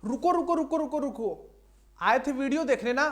रुको रुको रुको रुको रुको, आए थे वीडियो देखने ना,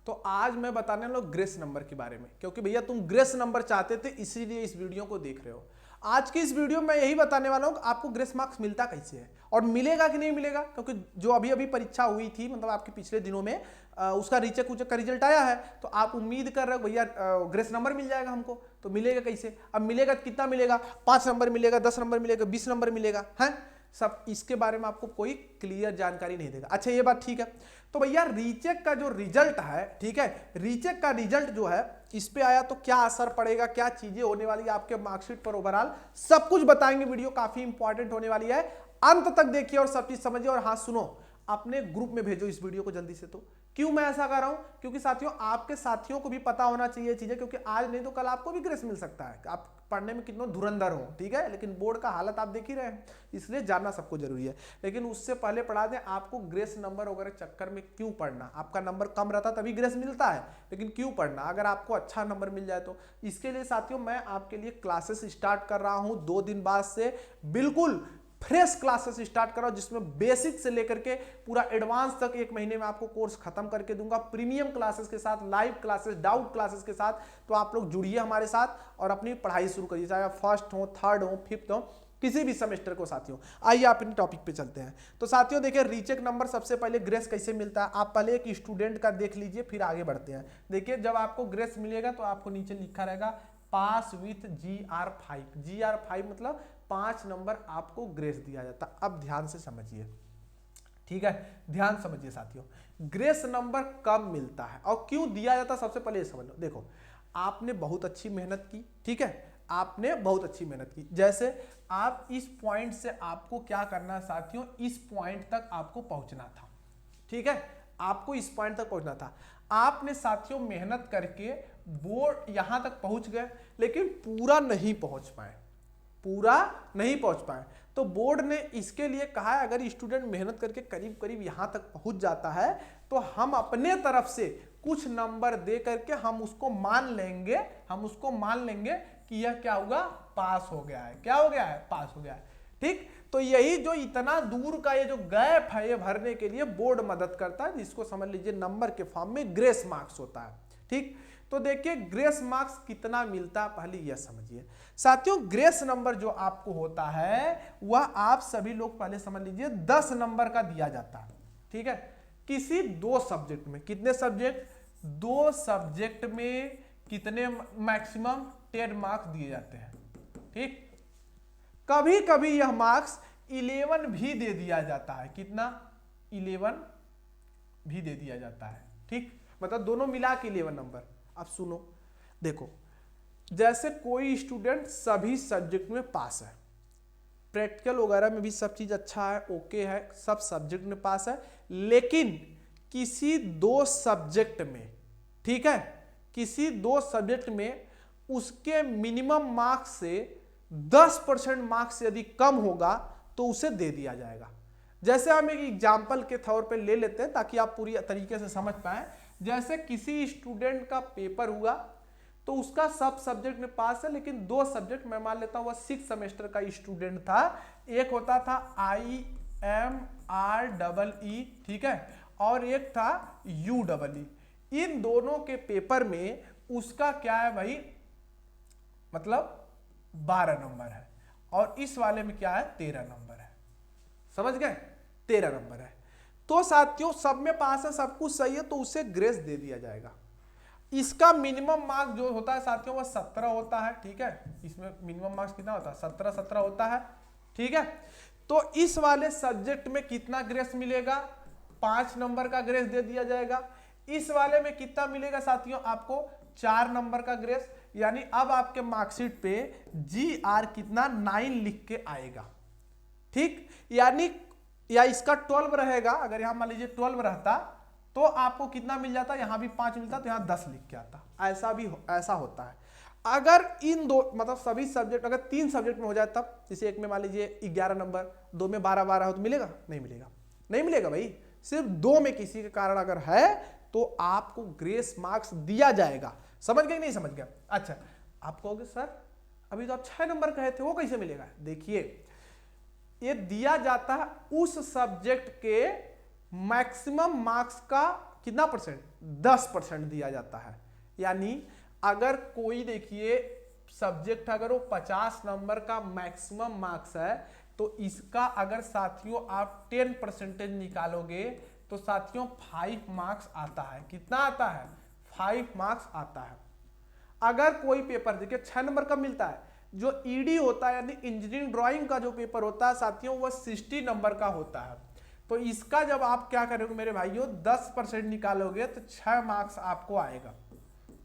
तो आज मैं बताने वाला हूं ग्रेस नंबर के बारे में, क्योंकि भैया तुम ग्रेस नंबर चाहते थे इसीलिए इस वीडियो को देख रहे हो। आज की इस वीडियो में यही बताने वाला हूं आपको ग्रेस मार्क्स मिलता कैसे है और मिलेगा कि नहीं मिलेगा, क्योंकि जो अभी अभी परीक्षा हुई थी, मतलब आपके पिछले दिनों में उसका रीचेक उचेक का रिजल्ट आया है, तो आप उम्मीद कर रहे हो भैया ग्रेस नंबर मिल जाएगा हमको, तो मिलेगा कैसे? अब मिलेगा कितना मिलेगा? 5 नंबर मिलेगा, 10 नंबर मिलेगा, 20 नंबर मिलेगा, है सब इसके बारे में आपको कोई क्लियर जानकारी नहीं देगा। अच्छा ये बात ठीक है, तो भैया रीचेक का जो रिजल्ट है, ठीक है, रीचेक का रिजल्ट जो है इस पे आया तो क्या असर पड़ेगा, क्या चीजें होने वाली है आपके मार्कशीट पर, ओवरऑल सब कुछ बताएंगे। वीडियो काफी इंपॉर्टेंट होने वाली है, अंत तक देखिए और सब चीज समझिए। और हाँ सुनो, अपने ग्रुप में भेजो इस वीडियो को जल्दी से। तो क्यों मैं ऐसा कर रहा हूं? क्योंकि साथियों आपके साथियों को भी पता होना चाहिए चीजें, क्योंकि आज नहीं तो कल आपको भी ग्रेस मिल सकता है। आप पढ़ने में कितना धुरंधर हो, ठीक है, लेकिन बोर्ड का हालत आप देख ही रहे हैं, इसलिए जानना सबको जरूरी है। लेकिन उससे पहले पढ़ा दें आपको ग्रेस नंबर वगैरह चक्कर में क्यों पढ़ना। आपका नंबर कम रहता तभी ग्रेस मिलता है, लेकिन क्यों पढ़ना अगर आपको अच्छा नंबर मिल जाए तो। इसके लिए साथियों मैं आपके लिए क्लासेस स्टार्ट कर रहा हूं 2 दिन बाद से, बिल्कुल फ्रेश क्लासेस स्टार्ट करो, जिसमें बेसिक से लेकर के पूरा एडवांस तक 1 महीने में आपको कोर्स खत्म करके दूंगा, प्रीमियम क्लासेस के साथ, लाइव क्लासेस, डाउट क्लासेस के साथ। तो आप लोग जुड़िए हमारे साथ और अपनी पढ़ाई शुरू करिए, चाहे आप फर्स्ट हो, थर्ड हो, फिफ्थ हो, किसी भी सेमेस्टर को। साथियों आइए अपने टॉपिक पे चलते हैं। तो साथियों देखिए रीचेक नंबर, सबसे पहले ग्रेस कैसे मिलता है आप पहले एक स्टूडेंट का देख लीजिए, फिर आगे बढ़ते हैं। देखिए जब आपको ग्रेस मिलेगा तो आपको नीचे लिखा रहेगा पास विथ GR5। GR5 मतलब 5 नंबर आपको ग्रेस दिया जाता। अब ध्यान से समझिए, ठीक है, ध्यान समझिए साथियों, ग्रेस नंबर कब मिलता है और क्यों दिया जाता, सबसे पहले ये समझ लो। देखो आपने बहुत अच्छी मेहनत की, ठीक है, आपने बहुत अच्छी मेहनत की। जैसे आप इस पॉइंट से आपको क्या करना है साथियों, इस पॉइंट तक आपको पहुंचना था, ठीक है, आपको इस पॉइंट तक पहुंचना था। आपने साथियों मेहनत करके बोर्ड यहां तक पहुंच गए, लेकिन पूरा नहीं पहुंच पाए, पूरा नहीं पहुंच पाए। तो बोर्ड ने इसके लिए कहा है अगर स्टूडेंट मेहनत करके करीब करीब यहां तक पहुंच जाता है तो हम अपने तरफ से कुछ नंबर दे करके हम उसको मान लेंगे, हम उसको मान लेंगे कि यह क्या होगा, पास हो गया है। क्या हो गया है? पास हो गया है, ठीक। तो यही जो इतना दूर का ये जो गैप है ये भरने के लिए बोर्ड मदद करता है, जिसको समझ लीजिए नंबर के फॉर्म में ग्रेस मार्क्स होता है, ठीक। तो देखिए ग्रेस मार्क्स कितना मिलता है पहले यह समझिए साथियों। ग्रेस नंबर जो आपको होता है वह आप सभी लोग पहले समझ लीजिए 10 नंबर का दिया जाता है, ठीक है, किसी 2 सब्जेक्ट में। कितने सब्जेक्ट? 2 सब्जेक्ट में कितने मैक्सिमम 10 मार्क्स दिए जाते हैं, ठीक। कभी कभी यह मार्क्स 11 भी दे दिया जाता है। कितना? 11 भी दे दिया जाता है, ठीक, मतलब दोनों मिला के 11 नंबर। अब सुनो, देखो जैसे कोई स्टूडेंट सभी सब्जेक्ट में पास है, प्रैक्टिकल वगैरह में भी सब चीज अच्छा है, ओके है, सब सब्जेक्ट में पास है, लेकिन किसी 2 सब्जेक्ट में, ठीक है, किसी 2 सब्जेक्ट में उसके मिनिमम मार्क्स से 10% मार्क्स यदि कम होगा तो उसे दे दिया जाएगा। जैसे हम एक एग्जाम्पल के तौर पे ले लेते हैं ताकि आप पूरी तरीके से समझ पाए। जैसे किसी स्टूडेंट का पेपर हुआ तो उसका सब सब्जेक्ट में पास है, लेकिन 2 सब्जेक्ट मैं मान लेता हूं, वह 6 सेमेस्टर का स्टूडेंट था। एक होता था IMREE, ठीक है, और एक था UEE। इन दोनों के पेपर में उसका क्या है भाई, मतलब 12 नंबर है, और इस वाले में क्या है, 13 नंबर है। समझ गए? 13 नंबर है। तो साथियों सब में पास है, सब कुछ सही है, तो उसे ग्रेस दे दिया जाएगा। इसका मिनिमम मार्क्स जो होता है साथियों वह 17 होता है, ठीक है, इसमें मिनिमम मार्क्स कितना होता है, 17 होता है, ठीक है। तो इस वाले सब्जेक्ट में कितना ग्रेस मिलेगा, 5 नंबर का ग्रेस दे दिया जाएगा। इस वाले में कितना मिलेगा साथियों, आपको 4 नंबर का ग्रेस। यानी अब आपके मार्कशीट पे GR कितना 9 लिख के आएगा, ठीक, यानी या इसका 12 रहेगा, अगर यहां मान लीजिए 12 रहता तो आपको कितना मिल जाता, यहां भी 5 मिलता तो यहां 10 लिख के आता। ऐसा होता है। अगर इन 2 मतलब सभी सब्जेक्ट, अगर 3 सब्जेक्ट में हो जाए तब, जैसे एक में मान लीजिए 11 नंबर, 2 में 12 हो तो मिलेगा? नहीं मिलेगा, नहीं मिलेगा भाई। सिर्फ 2 में किसी के कारण अगर है तो आपको ग्रेस मार्क्स दिया जाएगा। समझ गए नहीं समझ गए? अच्छा आप कहोगे सर अभी तो आप 6 नंबर कहे थे, वो कैसे मिलेगा? देखिए ये दिया जाता है उस सब्जेक्ट के मैक्सिमम मार्क्स का कितना परसेंट, 10% दिया जाता है। यानी अगर कोई देखिए सब्जेक्ट अगर वो 50 नंबर का मैक्सिमम मार्क्स है तो इसका अगर साथियों आप 10% निकालोगे तो साथियों 5 मार्क्स आता है। कितना आता है, 5 मार्क्स आता है। अगर कोई पेपर देखिए 6 नंबर का मिलता है, जो ईडी होता है यानी इंजीनियरिंग ड्राइंग का जो पेपर होता है साथियों वह 60 नंबर का होता है। तो इसका जब आप क्या करोगे मेरे भाइयों 10% निकालोगे तो 6 मार्क्स आपको आएगा।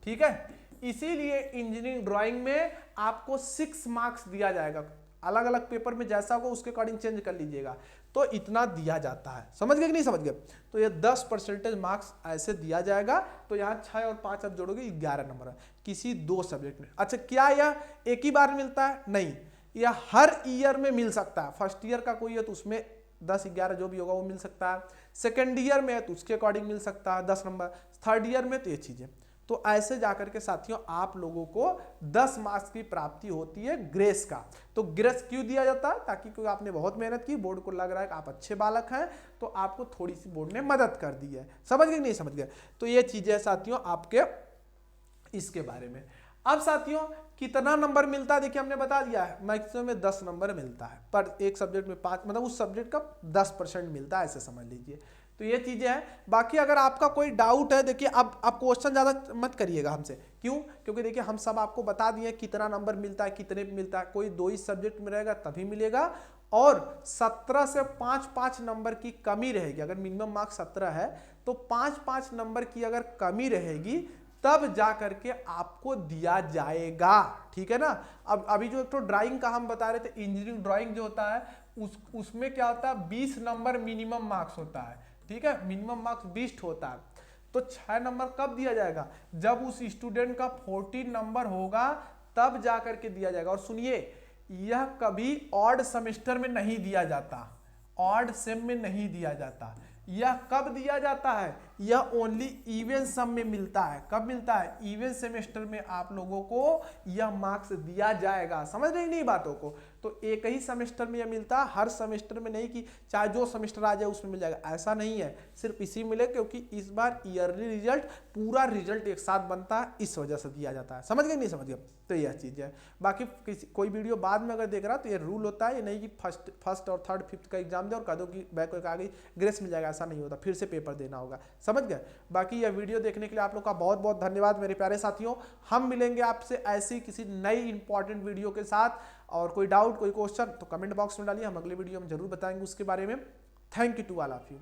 ठीक है, इसीलिए इंजीनियरिंग ड्राइंग में आपको 6 मार्क्स दिया जाएगा। अलग अलग पेपर में जैसा हो उसके अकॉर्डिंग चेंज कर लीजिएगा, तो इतना दिया जाता है। समझ गए कि नहीं समझ गए? तो ये 10% मार्क्स ऐसे दिया जाएगा। तो यहाँ 6 और 5 आप जोड़ोगे 11 नंबर है किसी 2 सब्जेक्ट में। अच्छा, क्या यह एक ही बार मिलता है? नहीं, यह हर ईयर में मिल सकता है। फर्स्ट ईयर का कोई है तो उसमें 10-11 जो भी होगा वो मिल सकता है। सेकेंड ईयर में है तो उसके अकॉर्डिंग मिल सकता है 10 नंबर। थर्ड ईयर में तो ये चीजें। तो ऐसे जाकर के साथियों आप लोगों को 10 मार्क्स की प्राप्ति होती है ग्रेस का। तो ग्रेस क्यों दिया जाता है? ताकि क्योंकि आपने बहुत मेहनत की, बोर्ड को लग रहा है कि आप अच्छे बालक हैं, तो आपको थोड़ी सी बोर्ड ने मदद कर दी है। समझ गए नहीं समझ गए? तो ये चीजें साथियों आपके इसके बारे में। अब साथियों कितना नंबर मिलता है देखिए हमने बता दिया है, मैक्सिमम में 10 नंबर मिलता है पर एक सब्जेक्ट में 5, मतलब उस सब्जेक्ट का 10% मिलता है, ऐसे समझ लीजिए। तो ये चीजें हैं। बाकी अगर आपका कोई डाउट है देखिए, अब आप क्वेश्चन ज्यादा मत करिएगा हमसे। क्यों? क्योंकि देखिए हम सब आपको बता दिए कितना नंबर मिलता है, कितने पे मिलता है। कोई 2 ही सब्जेक्ट में रहेगा तभी मिलेगा, और 17 से 5-5 नंबर की कमी रहेगी। अगर मिनिमम मार्क्स 17 है तो 5-5 नंबर की अगर कमी रहेगी तब जा करके आपको दिया जाएगा। ठीक है ना? अब अभी जो एक तो ड्राइंग का हम बता रहे थे, इंजीनियरिंग ड्राइंग जो होता है उसमें क्या होता है 20 नंबर मिनिमम मार्क्स होता है। ठीक है, मिनिमम मार्क्स 20 होता है। तो 6 नंबर कब दिया जाएगा? जब उस स्टूडेंट का 14 नंबर होगा तब जा करके दिया जाएगा। और सुनिए, यह कभी ऑड सेमेस्टर में नहीं दिया जाता, ऑड सेम में नहीं दिया जाता। यह कब दिया जाता है? यह ओनली इवन सम में मिलता है। कब मिलता है? इवन सेमेस्टर में आप लोगों को यह मार्क्स दिया जाएगा। समझ रहे नहीं बातों को? तो एक ही सेमेस्टर में यह मिलता है, हर सेमेस्टर में नहीं कि चाहे जो सेमेस्टर आ जाए उसमें मिल जाएगा, ऐसा नहीं है। सिर्फ इसी मिले क्योंकि इस बार ईयरली रिजल्ट, पूरा रिजल्ट एक साथ बनता है, इस वजह से दिया जाता है। समझ गए नहीं समझ गए? तो यह चीज है। बाकी कोई वीडियो बाद में अगर देख रहा तो ये रूल होता है, ये नहीं कि फर्स्ट और थर्ड फिफ्थ का एग्जाम दे और कह दो कि बैक आ गई ग्रेस मिल जाएगा, ऐसा नहीं होता, फिर से पेपर देना होगा। समझ गए? बाकी यह वीडियो देखने के लिए आप लोग का बहुत बहुत धन्यवाद मेरे प्यारे साथियों। हम मिलेंगे आपसे ऐसी किसी नई इंपॉर्टेंट वीडियो के साथ। और कोई डाउट, कोई क्वेश्चन तो कमेंट बॉक्स में डालिए, हम अगले वीडियो में जरूर बताएंगे उसके बारे में। Thank you to all of you.